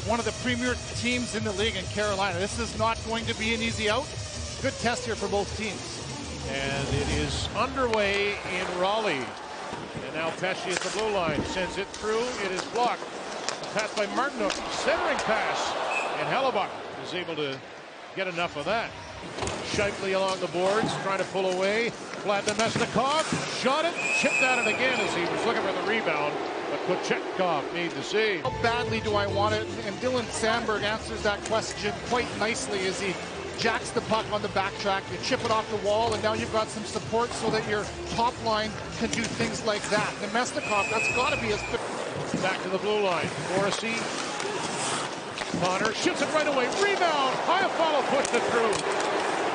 one of the premier teams in the league in Carolina. This is not going to be an easy out. Good test here for both teams. And it is underway in Raleigh. And now Pesce at the blue line sends it through. It is blocked. A pass by Martinook, centering pass. And Hellebuyck is able to get enough of that. Scheifele along the boards, trying to pull away. Vlad Nemesnikov shot it, chipped at it again as he was looking for the rebound. But Kochetkov made the save. How badly do I want it? And Dylan Sandberg answers that question quite nicely as he jacks the puck on the backtrack. You chip it off the wall, and now you've got some support so that your top line can do things like that. Nemesnikov, that's got to be his... Back to the blue line. Morrissey. Connor shoots it right away. Rebound. Iafallo pushed it through.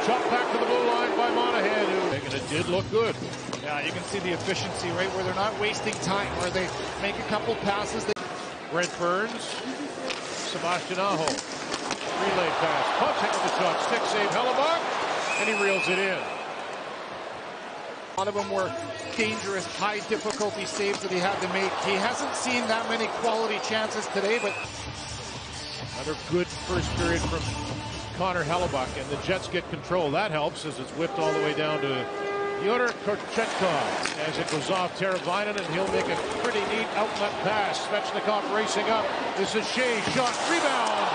Shot back to the blue line by Monahan, and it did look good. Yeah, you can see the efficiency, right, where they're not wasting time, where they make a couple passes. Brent Burns, Sebastian Aho, relay pass, punching with the shot, stick save, Hellebuyck, and he reels it in. A lot of them were dangerous, high difficulty saves that he had to make. He hasn't seen that many quality chances today, but another good first period from Connor Hellebuyck, and the Jets get control. That helps as it's whipped all the way down to Fyodor Kochetkov as it goes off Teravainen, and he'll make a pretty neat outlet pass. Svechnikov racing up. This is Shea, shot, rebound.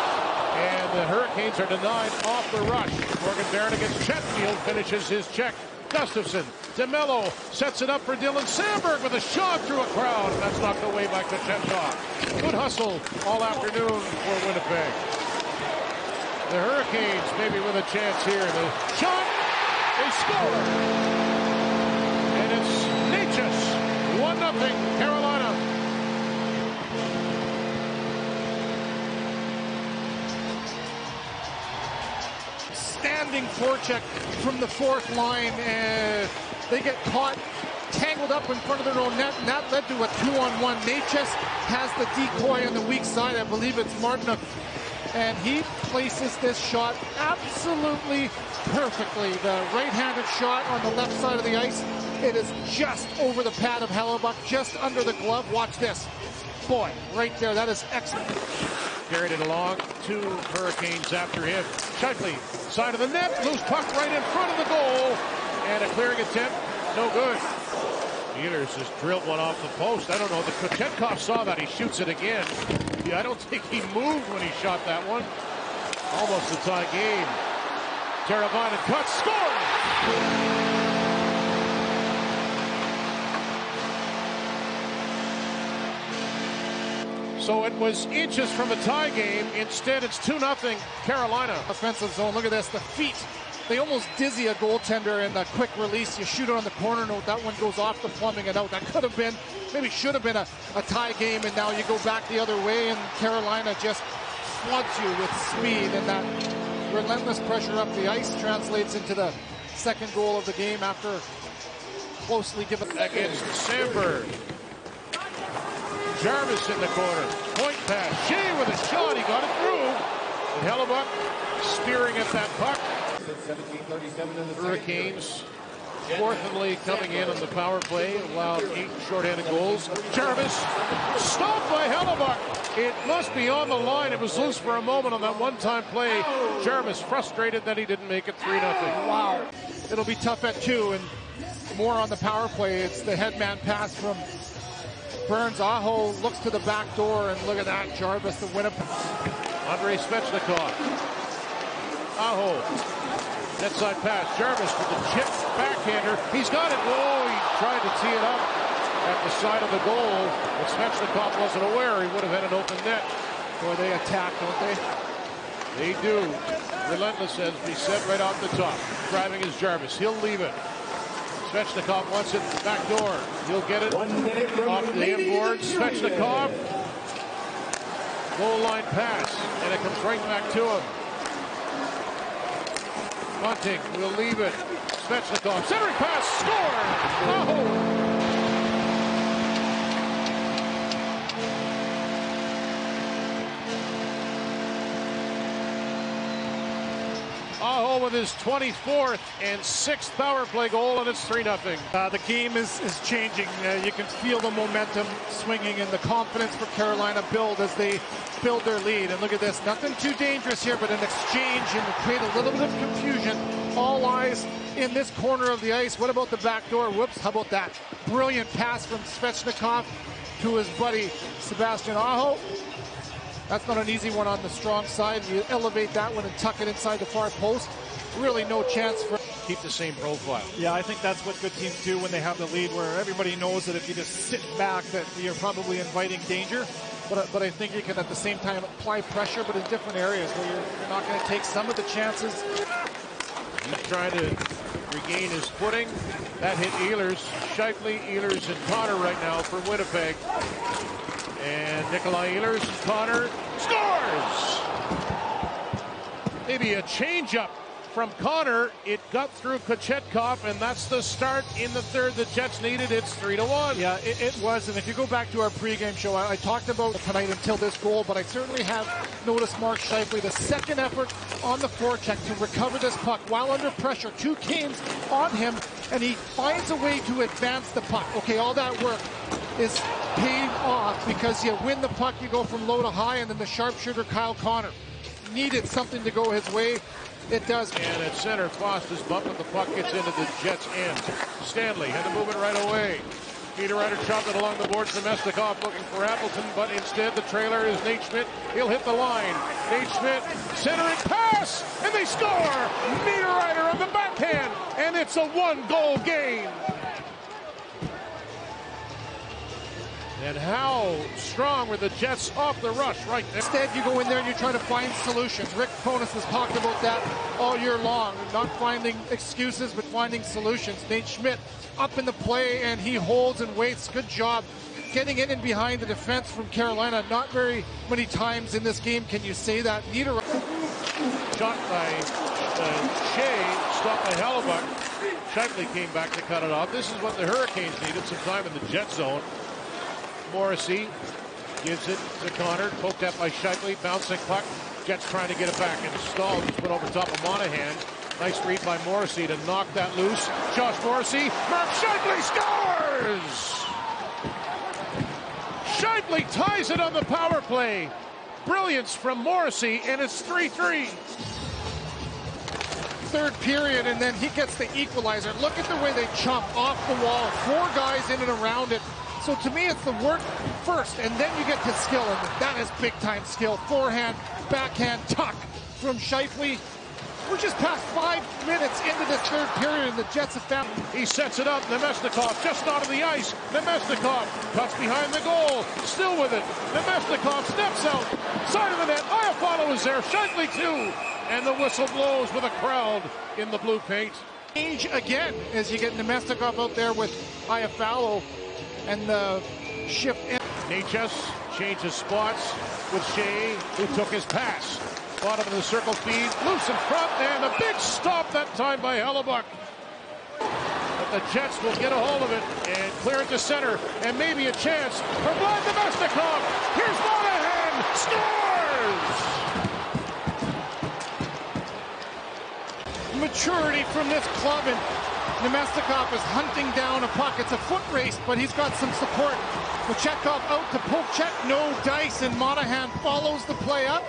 And the Hurricanes are denied off the rush. Morgan Barron against Chetfield finishes his check. Gustafsson, DeMello sets it up for Dylan Sandberg with a shot through a crowd. And that's knocked away by Kochetkov. Good hustle all afternoon for Winnipeg. The Hurricanes maybe with a chance here. The shot, they score. And it's Necas, 1-0 Carolina. Standing forecheck from the fourth line, and they get caught tangled up in front of their own net, and that led to a 2-on-1. Necas has the decoy on the weak side. I believe it's Martinook, and he places this shot absolutely perfectly. The right-handed shot on the left side of the ice. It is just over the pad of Hellebuyck, just under the glove. Watch this. Boy, right there, that is excellent. Carried it along, 2 Hurricanes after him. Scheifele, side of the net, loose puck right in front of the goal, and a clearing attempt, no good. Ehlers has drilled one off the post. I don't know, the Kochetkov saw that, he shoots it again. Yeah, I don't think he moved when he shot that one. Almost a tie game. Teravainen cuts, scores! So it was inches from a tie game. Instead, it's 2-0 Carolina. Offensive zone, look at this, the feet. They almost dizzy a goaltender in the quick release. You shoot it on the corner note, that one goes off the plumbing and out. That could have been, maybe should have been a tie game, and now you go back the other way, and Carolina just floods you with speed, and that relentless pressure up the ice translates into the second goal of the game after closely given. Against Sandberg. Jarvis in the corner. Point pass. Shea with a shot. He got it through. And Hellebuyck spearing at that puck. 17:37 in the Hurricanes. Fourthly coming in on the power play. Allowed 8 shorthanded goals. Jarvis stopped by Hellebuyck. It must be on the line. It was loose for a moment on that one-time play. Jarvis frustrated that he didn't make it 3-0. Wow. It'll be tough at 2, and more on the power play. It's the headman pass from Burns. Aho looks to the back door, and look at that, Jarvis, the Winnipeg. Andrei Svechnikov. Aho. Net side pass. Jarvis with the chip backhander. He's got it. Whoa, he tried to tee it up at the side of the goal, but Svechnikov wasn't aware he would have had an open net. Boy, they attack, don't they? They do. Relentless, as we said right off the top. Driving is Jarvis. He'll leave it. Svechnikov wants it back door. He'll get it off the inboard. Svechnikov. Goal line pass. And it comes right back to him. Bunting will leave it. Svechnikov. Centering pass. Score! Oh! Aho with his 24th and 6th power play goal, and it's 3-0. The game is changing. You can feel the momentum swinging and the confidence for Carolina build as they build their lead. And look at this, nothing too dangerous here, but an exchange and create a little bit of confusion. All eyes in this corner of the ice. What about the back door? Whoops, how about that? Brilliant pass from Svechnikov to his buddy Sebastian Aho. That's not an easy one on the strong side. You elevate that one and tuck it inside the far post. Really no chance for... Keep the same profile. Yeah, I think that's what good teams do when they have the lead, where everybody knows that if you just sit back that you're probably inviting danger. But I think you can at the same time apply pressure, but in different areas where you're not going to take some of the chances. He's trying to regain his footing. That hit Ehlers. Scheifele, Ehlers, and Connor right now for Winnipeg. And Nikolai Ehlers, Connor scores! Maybe a changeup from Connor. It got through Kochetkov, and that's the start in the third the Jets needed. It's 3-1. Yeah, it was. And if you go back to our pregame show, I talked about tonight until this goal, but I certainly have noticed Mark Scheifele, the second effort on the forecheck to recover this puck while under pressure. 2 Canes on him, and he finds a way to advance the puck. Okay, all that work is paid off because you win the puck, you go from low to high, and then the sharpshooter Kyle Connor needed something to go his way. It does. And at center, Foster's bumping. The puck gets into the Jets' end. Stanley had to move it right away. Niederreiter chopped it along the boards. Nemestikov looking for Appleton, but instead the trailer is Nate Schmidt. He'll hit the line. Nate Schmidt centering pass, and they score! Niederreiter on the backhand, and it's a 1-goal game. And how strong were the Jets off the rush right there. Instead, you go in there and you try to find solutions. Rick Ponis has talked about that all year long. Not finding excuses, but finding solutions. Nate Schmidt up in the play, and he holds and waits. Good job getting in and behind the defense from Carolina. Not very many times in this game can you say that. Niederreiter. Shot by Shea, stopped by Hellebuck. Scheifele came back to cut it off. This is what the Hurricanes needed, some time in the Jet zone. Morrissey gives it to Connor, poked at by Scheifele, bouncing puck. Jets trying to get it back, and Stahl just put over top of Monahan. Nice read by Morrissey to knock that loose. Josh Morrissey, Mark Scheifele scores! Scheifele ties it on the power play. Brilliance from Morrissey, and it's 3-3. Third period, and then he gets the equalizer. Look at the way they chomp off the wall. 4 guys in and around it. So to me, it's the work first, and then you get to skill, and that is big-time skill. Forehand, backhand, tuck from Scheifele. We're just past 5 minutes into this third period, and the Jets have found... He sets it up. Nemestikov just onto the ice. Nemestikov cuts behind the goal. Still with it. Nemestikov steps out. Side of the net. Iafallo is there. Scheifele too. And the whistle blows with a crowd in the blue paint. Change again as you get Nemestikov out there with Iafallo. And the shift in. Necas changes spots with Shea, who took his pass. Bottom of the circle feed, loose in front, and a big stop that time by Hellebuck. But the Jets will get a hold of it and clear it to center, and maybe a chance for Vlad Nemestikov. Here's Monahan, scores! Maturity from this club, and Nemestikov is hunting down a puck. It's a foot race, but he's got some support. Kochetkov out to poke check, no dice, and Monahan follows the play up.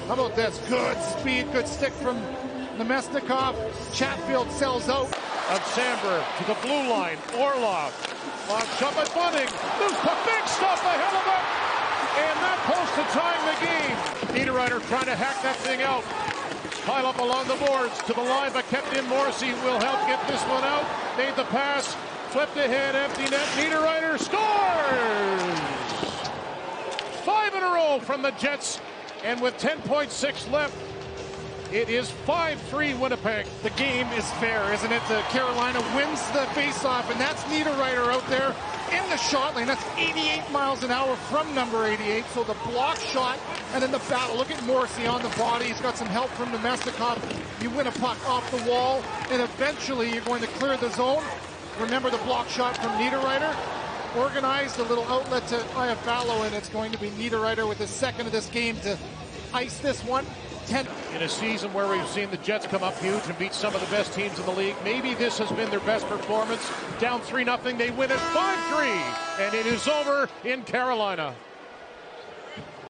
How about this? Good speed, good stick from Nemestikov. Chatfield sells out. Of Sandberg to the blue line. Orlov. Long shot by Bunting. Loose puck, big stop by Hellebuck. And that post to tying the game. Niederreiter trying to hack that thing out. Pile up along the boards to the line, but kept in. Morrissey will help get this one out. Made the pass. Flipped ahead, empty net. Niederreiter scores! 5 in a row from the Jets. And with 10.6 left, it is 5-3 Winnipeg. The game is fair, isn't it? Carolina wins the faceoff, and that's Niederreiter out there in the shot lane. That's 88 miles an hour from number 88. So the block shot and then the battle. Look at Morrissey on the body. He's got some help from Nemestikov. You win a puck off the wall, and eventually you're going to clear the zone. Remember the block shot from Niederreiter? Organized, a little outlet to Iafallo, and it's going to be Niederreiter with his second of this game to ice this one. 10. In a season where we've seen the Jets come up huge and beat some of the best teams in the league, maybe this has been their best performance. Down 3-0, they win it 5-3, and it is over in Carolina.